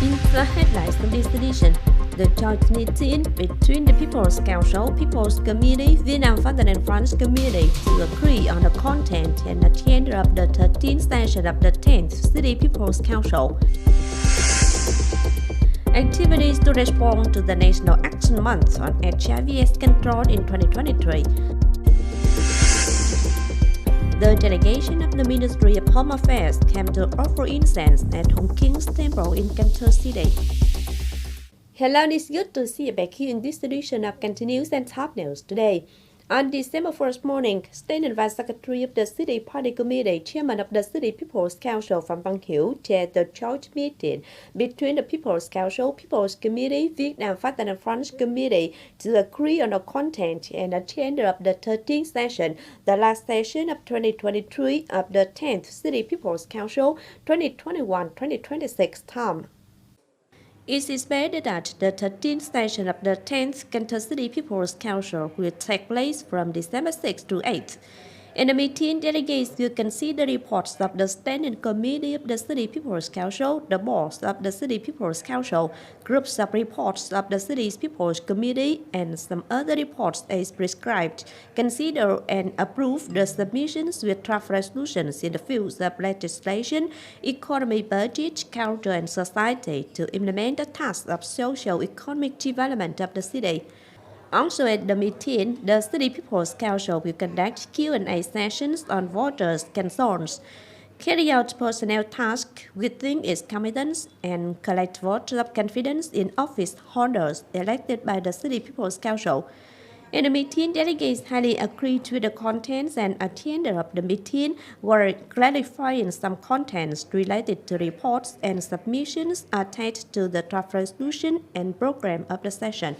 In the headlines of this edition, the joint meeting between the People's Council, People's Committee, Vietnam Fatherland Front Committee to agree on the content and agenda of the 13th session of the 10th City People's Council. Activities to respond to the National Action Month on HIV/AIDS control in 2023. The delegation of the Ministry of Home Affairs came to offer incense at Hùng King's temple in Cần Thơ City. Hello, it's good to see you back here in this edition of Cần Thơ News and Top News today. On December 1st morning, State and Vice Secretary of the City Party Committee, Chairman of the City People's Council Phạm Văn Hiễu, chaired the joint meeting between the People's Council, People's Committee, Vietnam Fatherland Front Committee to agree on the content and agenda of the 13th session, the last session of 2023 of the 10th City People's Council 2021-2026 term. It is expected that the 13th session of the 10th Cần Thơ City People's Council will take place from December 6th to 8th. In the meeting, delegates will consider reports of the Standing Committee of the City People's Council, the boards of the City People's Council, groups of reports of the City's People's Committee, and some other reports as prescribed. Consider and approve the submissions with draft resolutions in the fields of legislation, economy, budget, culture, and society to implement the tasks of social-economic development of the city. Also at the meeting, the City People's Council will conduct Q&A sessions on voters' concerns, carry out personnel tasks within its competence, and collect votes of confidence in office holders elected by the City People's Council. In the meeting, delegates highly agreed with the contents and agenda of the meeting, while clarifying some contents related to reports and submissions attached to the draft resolution and program of the session.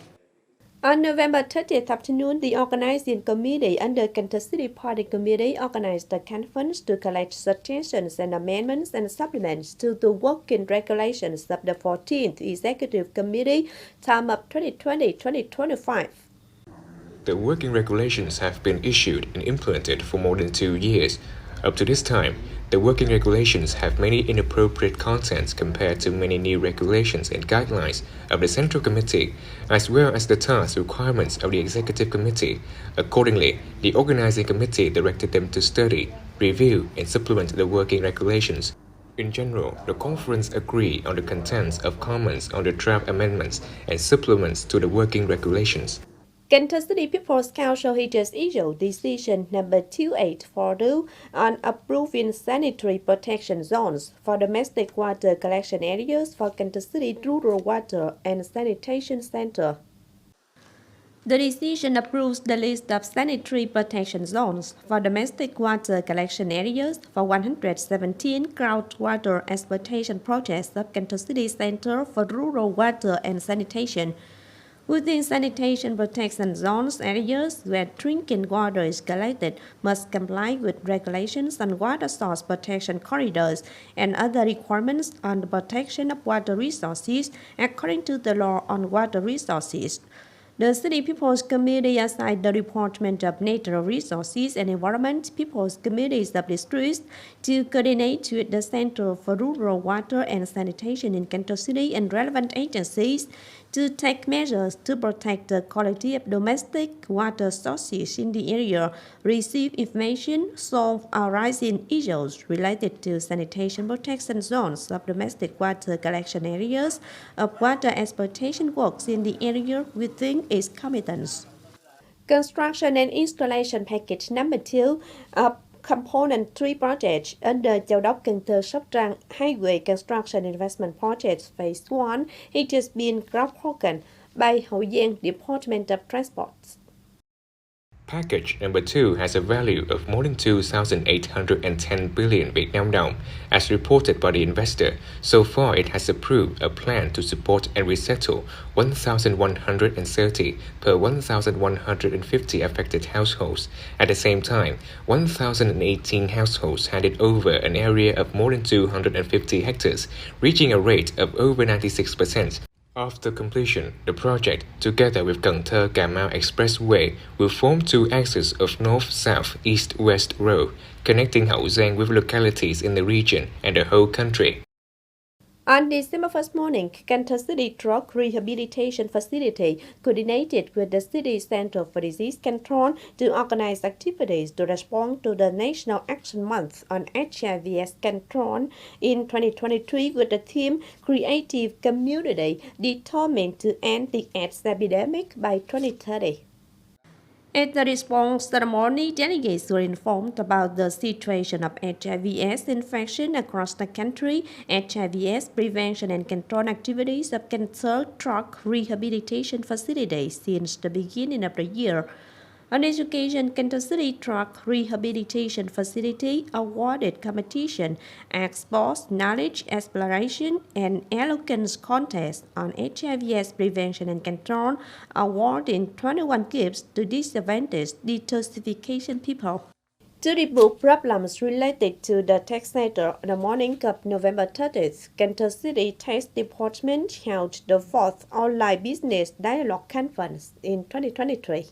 On November 30th afternoon, the organizing committee under Cần Thơ City Party Committee organized a conference to collect suggestions and amendments and supplements to the working regulations of the 14th Executive Committee term of 2020-2025. The working regulations have been issued and implemented for more than 2 years. Up to this time, the working regulations have many inappropriate contents compared to many new regulations and guidelines of the Central Committee, as well as the task requirements of the Executive Committee. Accordingly, the Organizing Committee directed them to study, review, and supplement the working regulations. In general, the conference agreed on the contents of comments on the draft amendments and supplements to the working regulations. Cần Thơ City People's Council has just issued decision number 2842 on approving sanitary protection zones for domestic water collection areas for Cần Thơ City Rural Water and Sanitation Center. The decision approves the list of sanitary protection zones for domestic water collection areas for 117 groundwater exploitation projects of Cần Thơ City Center for Rural Water and Sanitation. Within sanitation protection zones, areas where drinking water is collected must comply with regulations on water source protection corridors and other requirements on the protection of water resources according to the law on water resources. The City People's Committee assigned the Department of Natural Resources and Environment People's Committees of Districts to coordinate with the Center for Rural Water and Sanitation in Cần Thơ City and relevant agencies to take measures to protect the quality of domestic water sources in the area, receive information, solve arising issues related to sanitation protection zones of domestic water collection areas, of water exploitation works in the area within its competence. Construction and installation package number 2 of Component 3 project under Châu Đốc Cần Thơ Sóc Trăng Highway Construction Investment Project Phase 1 has just been groundbroken by Hậu Giang Department of Transport. Package number 2 has a value of more than 2,810 billion Vietnam dong. As reported by the investor, so far it has approved a plan to support and resettle 1,130 per 1,150 affected households. At the same time, 1,018 households handed over an area of more than 250 hectares, reaching a rate of over 96%. After completion, the project, together with Cần Thơ Cà Mau Expressway, will form 2 axes of north-south, east-west road, connecting Hậu Giang with localities in the region and the whole country. On December 1st morning, Cần Thơ City Drug Rehabilitation Facility coordinated with the City Center for Disease Control to organize activities to respond to the National Action Month on HIV/AIDS Control in 2023 with the theme Creative Community Determined to End the AIDS Epidemic by 2030. At the response ceremony, delegates were informed about the situation of HIV/AIDS infection across the country, HIV/AIDS prevention and control activities of Cần Thơ Drug Rehabilitation Facility since the beginning of the year. On this occasion, Cần Thơ City Drug Rehabilitation Facility awarded competition as Sports Knowledge Exploration and Eloquence Contest on HIV/AIDS Prevention and Control, awarding 21 gifts to disadvantaged detoxification people. To rebuke problems related to the tech sector, on the morning of November 30th, Cần Thơ City Tech Department held the 4th Online Business Dialogue Conference in 2023.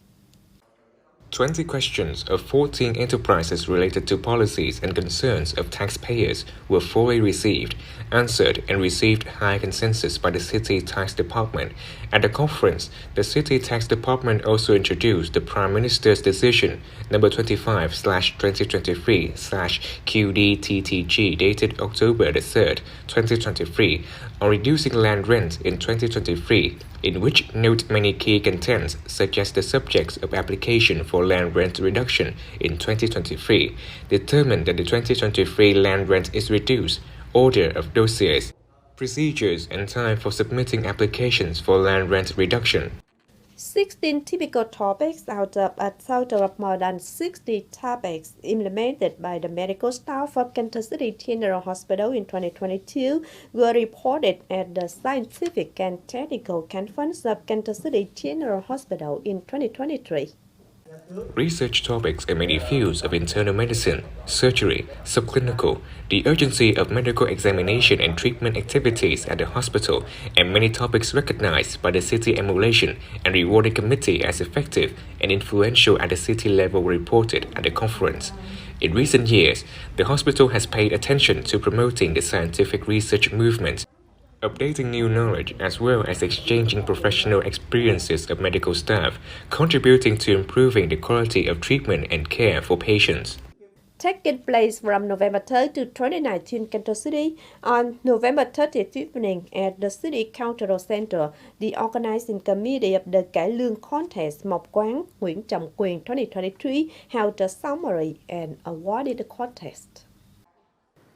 20 questions of 14 enterprises related to policies and concerns of taxpayers were fully received, answered, and received high consensus by the City Tax Department. At the conference, the City Tax Department also introduced the Prime Minister's Decision number 25/2023/QDTTG dated October 3rd, 2023 on reducing land rent in 2023, in which note many key contents such as the subjects of application for land rent reduction in 2023, determined that the 2023 land rent is reduced, order of dossiers, procedures and time for submitting applications for land rent reduction. 16 typical topics out of a total of more than 60 topics implemented by the medical staff of Cần Thơ City General Hospital in 2022 were reported at the Scientific and Technical Conference of Cần Thơ City General Hospital in 2023. Research topics in many fields of internal medicine, surgery, subclinical, the urgency of medical examination and treatment activities at the hospital, and many topics recognized by the City Emulation and Rewarding Committee as effective and influential at the city level were reported at the conference. In recent years, the hospital has paid attention to promoting the scientific research movement, updating new knowledge as well as exchanging professional experiences of medical staff, contributing to improving the quality of treatment and care for patients. Taking place from November 3rd to 29th in Cần Thơ City, on November 30th evening at the City Cultural Center, the organizing committee of the Cải Lương Contest Mộc Quán Nguyễn Trọng Quyền 2023 held a summary and awarded the contest.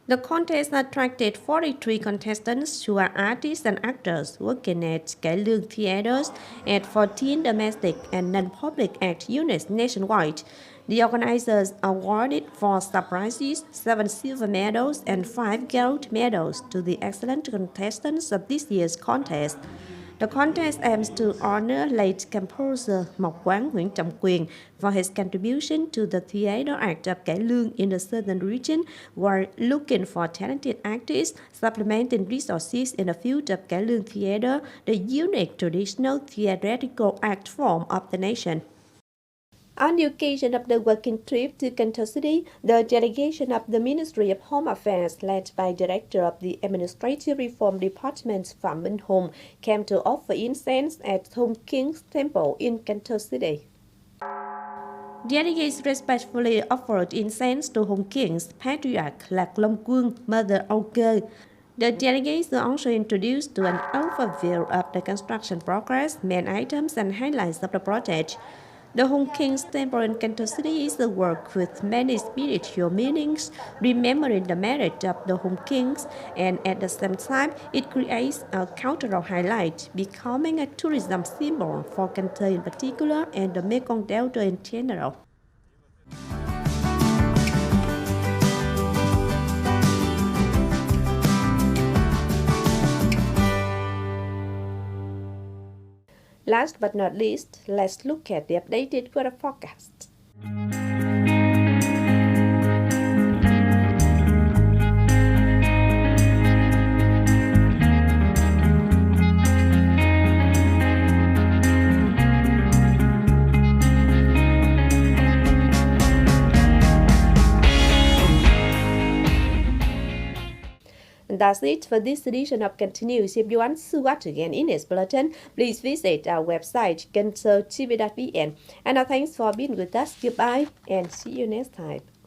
The contest attracted 43 contestants who are artists and actors working at Cải Lương theaters at 14 domestic and non-public act units nationwide. The organizers awarded 4 star prizes, 7 silver medals, and 5 gold medals to the excellent contestants of this year's contest. The contest aims to honor late composer Mộc Quán Nguyễn Trọng Quyền for his contribution to the theater act of Cải Lương in the southern region, while looking for talented artists supplementing resources in the field of Cải Lương theater, the unique traditional theatrical art form of the nation. On the occasion of the working trip to Cần Thơ City, the delegation of the Ministry of Home Affairs, led by Director of the Administrative Reform Department Phạm Minh Hùng, came to offer incense at Hùng King's Temple in Cần Thơ City. Delegates respectfully offered incense to Hùng King's Patriarch Lạc Long Quân, Mother Oker. The delegates were also introduced to an overview of the construction progress, main items, and highlights of the project. The Hùng King's Temple in Cần Thơ City is a work with many spiritual meanings, remembering the merit of the Hùng Kings, and at the same time, it creates a cultural highlight, becoming a tourism symbol for Cần Thơ in particular and the Mekong Delta in general. Last but not least, let's look at the updated weather forecast. that's it for this edition of Continues. If you want to watch again in its bulletin, please visit our website, Cần Thơ TV.vn. And now thanks for being with us. Goodbye and see you next time.